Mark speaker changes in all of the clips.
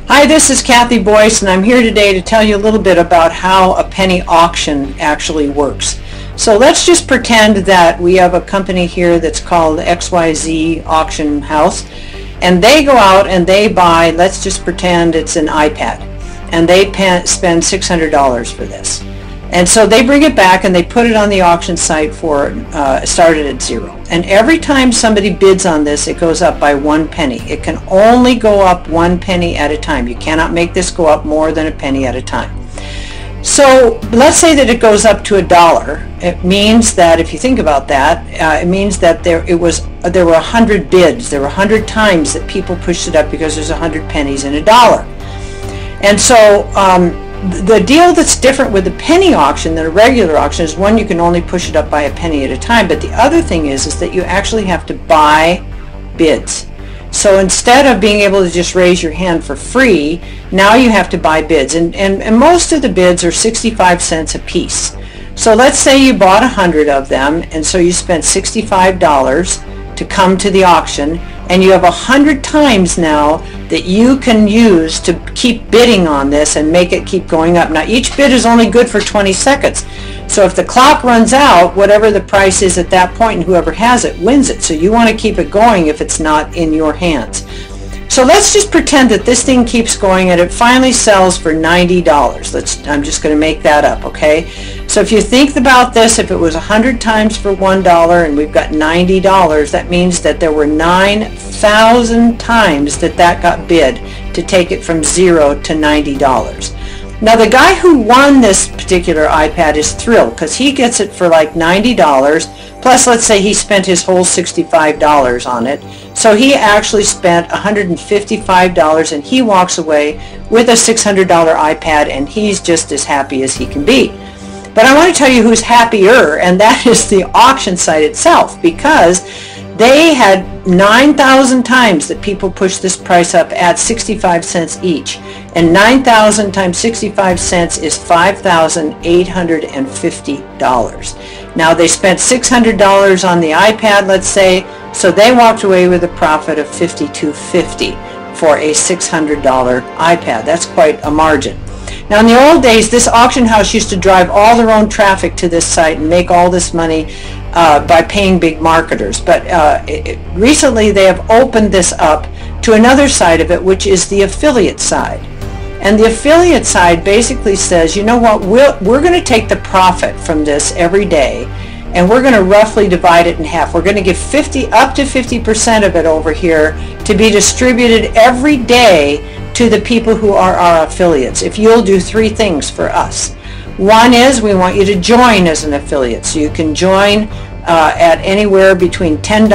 Speaker 1: Hi, this is Kathy Boyce, and I'm here today to tell you a little bit about how a penny auction actually works. So let's just pretend that we have a company here that's called XYZ Auction House, and they go out and they buy, let's just pretend it's an iPad, and they spend $600 for this. And so they bring it back and they put it on the auction site for started at $0. And every time somebody bids on this, it goes up by 1 penny. It can only go up 1 penny at a time. You cannot make this go up more than a penny at a time. So let's say that it goes up to $1. It means that, if you think about that, it means that there were 100 bids. There were 100 times that people pushed it up because there's 100 pennies in $1. And so the deal that's different with a penny auction than a regular auction is, one, you can only push it up by a penny at a time, but the other thing is that you actually have to buy bids. So instead of being able to just raise your hand for free, now you have to buy bids, and most of the bids are 65 cents a piece. So let's say you bought 100 of them, and so you spent $65 to come to the auction, and you have 100 times now that you can use to keep bidding on this and make it keep going up. Now each bid is only good for 20 seconds. So if the clock runs out, whatever the price is at that point, and whoever has it wins it. So you want to keep it going if it's not in your hands. So let's just pretend that this thing keeps going and it finally sells for $90. I'm just going to make that up, okay? So if you think about this, if it was 100 times for $1 and we've got $90, that means that there were 9,000 times that got bid to take it from $0 to $90. Now the guy who won this particular iPad is thrilled because he gets it for like $90, plus let's say he spent his whole $65 on it. So he actually spent $155 and he walks away with a $600 iPad, and he's just as happy as he can be. But I want to tell you who's happier, and that is the auction site itself, because they had 9,000 times that people pushed this price up at 65 cents each. And 9,000 times 65 cents is $5,850. Now they spent $600 on the iPad, let's say, so they walked away with a profit of $5,250 for a $600 iPad. That's quite a margin. Now in the old days, this auction house used to drive all their own traffic to this site and make all this money by paying big marketers. But recently they have opened this up to another side of it, which is the affiliate side. And the affiliate side basically says, you know what, we're going to take the profit from this every day, and we're going to roughly divide it in half. We're going to give up to 50% of it over here to be distributed every day to the people who are our affiliates, if you'll do 3 things for us. One is we want you to join as an affiliate. So you can join at anywhere between $10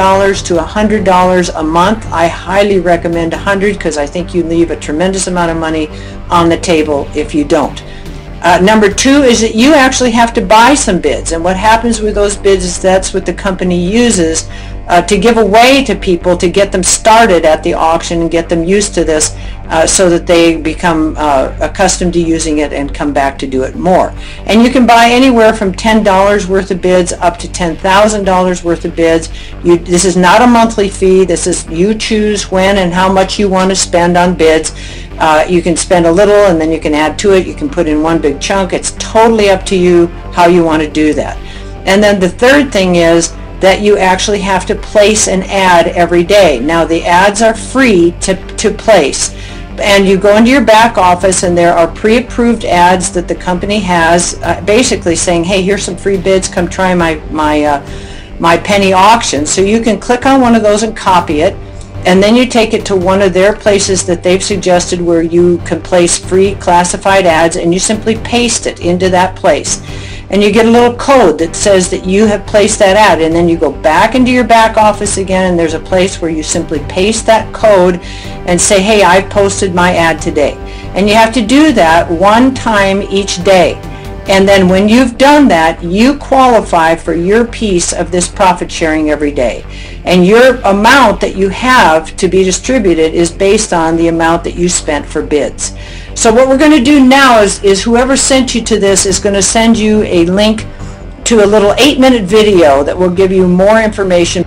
Speaker 1: to $100 a month. I highly recommend 100 because I think you leave a tremendous amount of money on the table if you don't. Number 2 is that you actually have to buy some bids, and what happens with those bids is that's what the company uses to give away to people to get them started at the auction and get them used to this so that they become accustomed to using it and come back to do it more. And you can buy anywhere from $10 worth of bids up to $10,000 worth of bids. This is not a monthly fee. This is, you choose when and how much you want to spend on bids. You can spend a little and then you can add to it. You can put in one big chunk. It's totally up to you how you want to do that. And then the third thing is that you actually have to place an ad every day. Now the ads are free to place, and you go into your back office and there are pre-approved ads that the company has basically saying, hey, here's some free bids, come try my penny auction. So you can click on one of those and copy it, and then you take it to one of their places that they've suggested where you can place free classified ads, and you simply paste it into that place. And you get a little code that says that you have placed that ad, and then you go back into your back office again, and there's a place where you simply paste that code and say, hey, I've posted my ad today. And you have to do that 1 time each day. And then when you've done that, you qualify for your piece of this profit sharing every day. And your amount that you have to be distributed is based on the amount that you spent for bids. So what we're going to do now is whoever sent you to this is going to send you a link to a little 8-minute video that will give you more information.